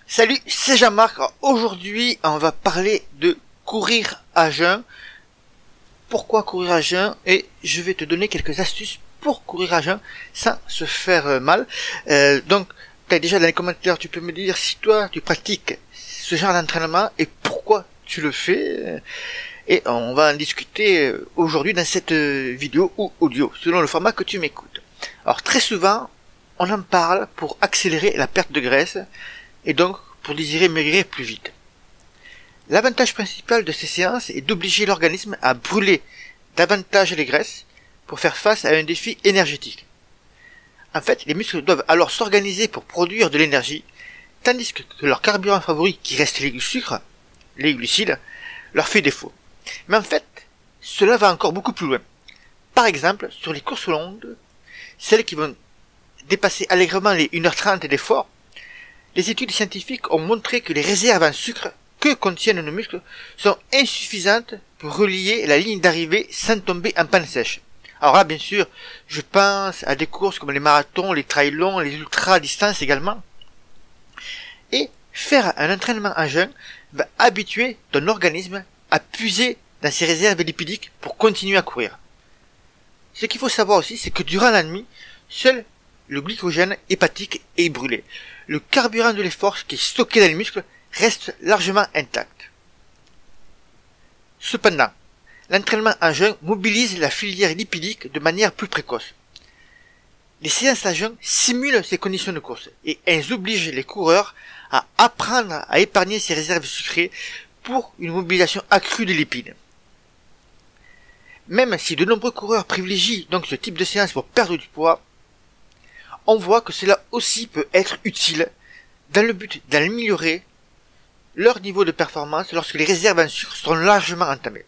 Salut, c'est Jean-Marc. Aujourd'hui, on va parler de courir à jeun. Pourquoi courir à jeun? Et je vais te donner quelques astuces pour courir à jeun sans se faire mal. Donc, déjà dans les commentaires, tu peux me dire si toi, tu pratiques ce genre d'entraînement et pourquoi tu le fais. Et on va en discuter aujourd'hui dans cette vidéo ou audio, selon le format que tu m'écoutes. Alors, très souvent, on en parle pour accélérer la perte de graisse et donc pour désirer maigrir plus vite. L'avantage principal de ces séances est d'obliger l'organisme à brûler davantage les graisses pour faire face à un défi énergétique. En fait, les muscles doivent alors s'organiser pour produire de l'énergie, tandis que leur carburant favori, qui reste les sucres, les glucides, leur fait défaut. Mais en fait, cela va encore beaucoup plus loin. Par exemple, sur les courses longues, celles qui vont dépasser allègrement les 1h30 d'effort, les études scientifiques ont montré que les réserves en sucre que contiennent nos muscles sont insuffisantes pour relier la ligne d'arrivée sans tomber en panne sèche. Alors là, bien sûr, je pense à des courses comme les marathons, les trails longs, les ultra-distances également. Et faire un entraînement en jeûne va habituer ton organisme à puiser dans ses réserves lipidiques pour continuer à courir. Ce qu'il faut savoir aussi, c'est que durant la nuit, seul le glycogène hépatique est brûlé. Le carburant de l'effort qui est stocké dans les muscles reste largement intact. Cependant, l'entraînement en jeûne mobilise la filière lipidique de manière plus précoce. Les séances à jeûne simulent ces conditions de course et elles obligent les coureurs à apprendre à épargner ces réserves sucrées pour une mobilisation accrue des lipides. Même si de nombreux coureurs privilégient donc ce type de séance pour perdre du poids, on voit que cela aussi peut être utile dans le but d'améliorer leur niveau de performance lorsque les réserves en sucre seront largement entamées.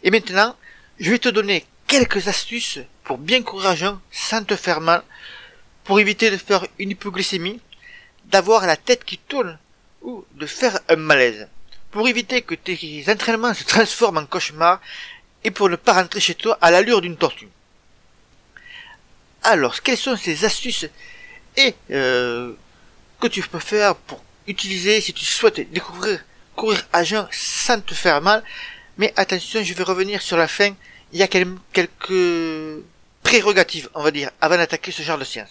Et maintenant, je vais te donner quelques astuces pour bien courir à jeun sans te faire mal, pour éviter de faire une hypoglycémie, d'avoir la tête qui tourne ou de faire un malaise, pour éviter que tes entraînements se transforment en cauchemar et pour ne pas rentrer chez toi à l'allure d'une tortue. Alors, quelles sont ces astuces et que tu peux faire pour utiliser si tu souhaites découvrir courir à jeun sans te faire mal? Mais attention, je vais revenir sur la fin. Il y a quelques prérogatives, on va dire, avant d'attaquer ce genre de séance.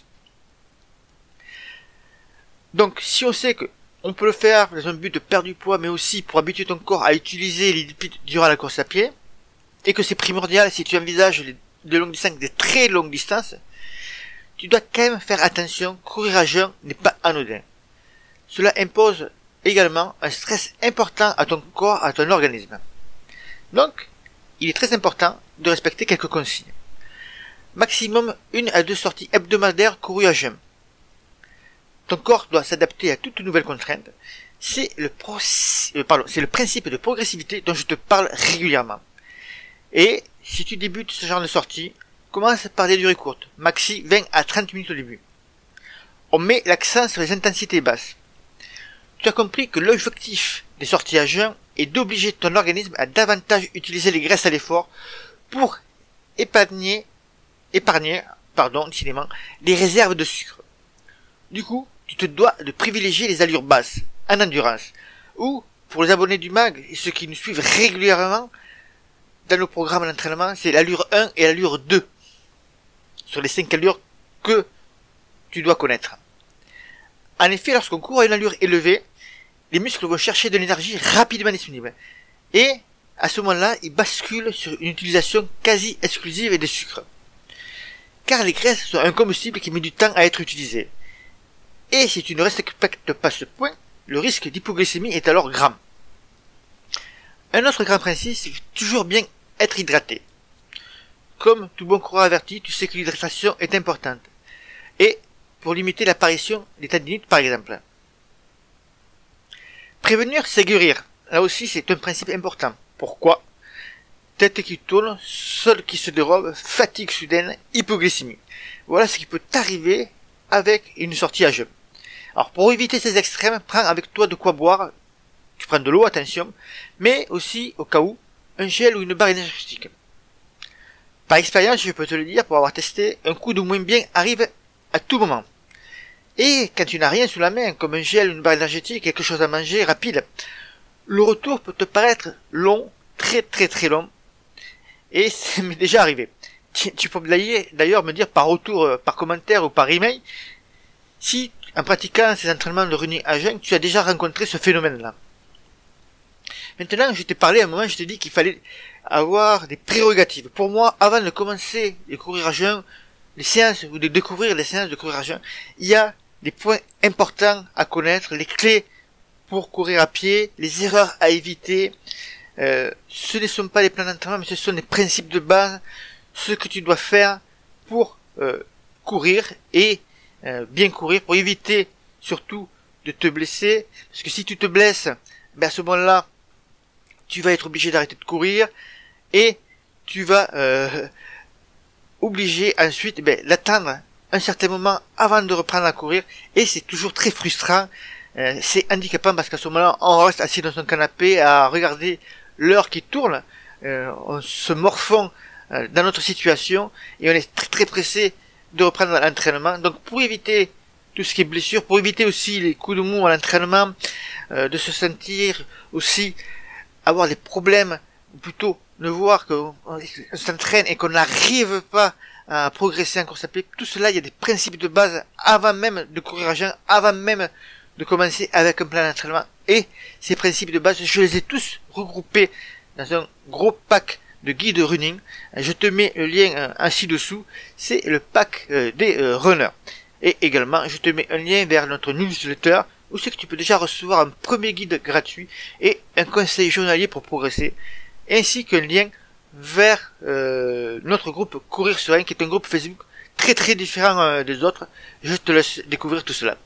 Donc, si on sait que on peut le faire dans un but de perdre du poids, mais aussi pour habituer ton corps à utiliser les lipides durant la course à pied, et que c'est primordial si tu envisages de longues distances, des très longues distances, tu dois quand même faire attention, courir à jeun n'est pas anodin. Cela impose également un stress important à ton corps, à ton organisme. Donc, il est très important de respecter quelques consignes. Maximum 1 à 2 sorties hebdomadaires courues à jeun. Ton corps doit s'adapter à toute nouvelle contrainte. C'est le principe de progressivité dont je te parle régulièrement. Et si tu débutes ce genre de sortie, commence par des durées courtes, maxi 20 à 30 minutes au début. On met l'accent sur les intensités basses. Tu as compris que l'objectif des sorties à jeun est d'obliger ton organisme à davantage utiliser les graisses à l'effort pour épargner, décidément, les réserves de sucre. Du coup, tu te dois de privilégier les allures basses, en endurance, ou, pour les abonnés du MAG et ceux qui nous suivent régulièrement, dans nos programmes d'entraînement, c'est l'allure 1 et l'allure 2, sur les 5 allures que tu dois connaître. En effet, lorsqu'on court à une allure élevée, les muscles vont chercher de l'énergie rapidement disponible. Et, à ce moment-là, ils basculent sur une utilisation quasi exclusive des sucres. Car les graisses sont un combustible qui met du temps à être utilisé. Et si tu ne respectes pas ce point, le risque d'hypoglycémie est alors grand. Un autre grand principe, c'est toujours bien être hydraté. Comme tout bon coureur averti, tu sais que l'hydratation est importante. Et pour limiter l'apparition des tendinites par exemple. Prévenir, c'est guérir. Là aussi, c'est un principe important. Pourquoi? Tête qui tourne, sol qui se dérobe, fatigue soudaine, hypoglycémie. Voilà ce qui peut t'arriver avec une sortie à jeun. Alors pour éviter ces extrêmes, prends avec toi de quoi boire. Tu prends de l'eau, attention, mais aussi, au cas où, un gel ou une barre énergétique. Par expérience, je peux te le dire, pour avoir testé, un coup de moins bien arrive à tout moment. Et quand tu n'as rien sous la main, comme un gel, une barre énergétique, quelque chose à manger rapide, le retour peut te paraître long, très très très long. Et ça m'est déjà arrivé. Tu peux d'ailleurs me dire par retour, par commentaire ou par email, si en pratiquant ces entraînements de running à jeun, tu as déjà rencontré ce phénomène-là. Maintenant, je t'ai parlé à un moment, je t'ai dit qu'il fallait avoir des prérogatives. Pour moi, avant de commencer les courir à jeun, les séances, ou de découvrir les séances de courir à jeun, il y a des points importants à connaître, les clés pour courir à pied, les erreurs à éviter. Ce ne sont pas les plans d'entraînement, mais ce sont des principes de base, ce que tu dois faire pour courir et bien courir, pour éviter surtout de te blesser, parce que si tu te blesses, ben à ce moment-là, tu vas être obligé d'arrêter de courir et tu vas obligé ensuite d'attendre un certain moment avant de reprendre à courir, et c'est toujours très frustrant, c'est handicapant parce qu'à ce moment-là, on reste assis dans son canapé à regarder l'heure qui tourne, on se morfond dans notre situation et on est très très pressé de reprendre l'entraînement. Donc pour éviter tout ce qui est blessure, pour éviter aussi les coups de mou à l'entraînement, de se sentir aussi avoir des problèmes, ou plutôt de voir qu'on s'entraîne et qu'on n'arrive pas à progresser en course à pied, tout cela, il y a des principes de base avant même de courir à jeun, avant même de commencer avec un plan d'entraînement. Et ces principes de base, je les ai tous regroupés dans un gros pack de guide running. Je te mets le lien ainsi dessous, c'est le pack des runners. Et également, je te mets un lien vers notre newsletter, où c'est que tu peux déjà recevoir un premier guide gratuit et un conseil journalier pour progresser, ainsi qu'un lien vers notre groupe Courir Serein, qui est un groupe Facebook très très différent des autres. Je te laisse découvrir tout cela.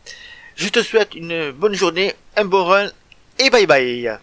Je te souhaite une bonne journée, un bon run et bye bye.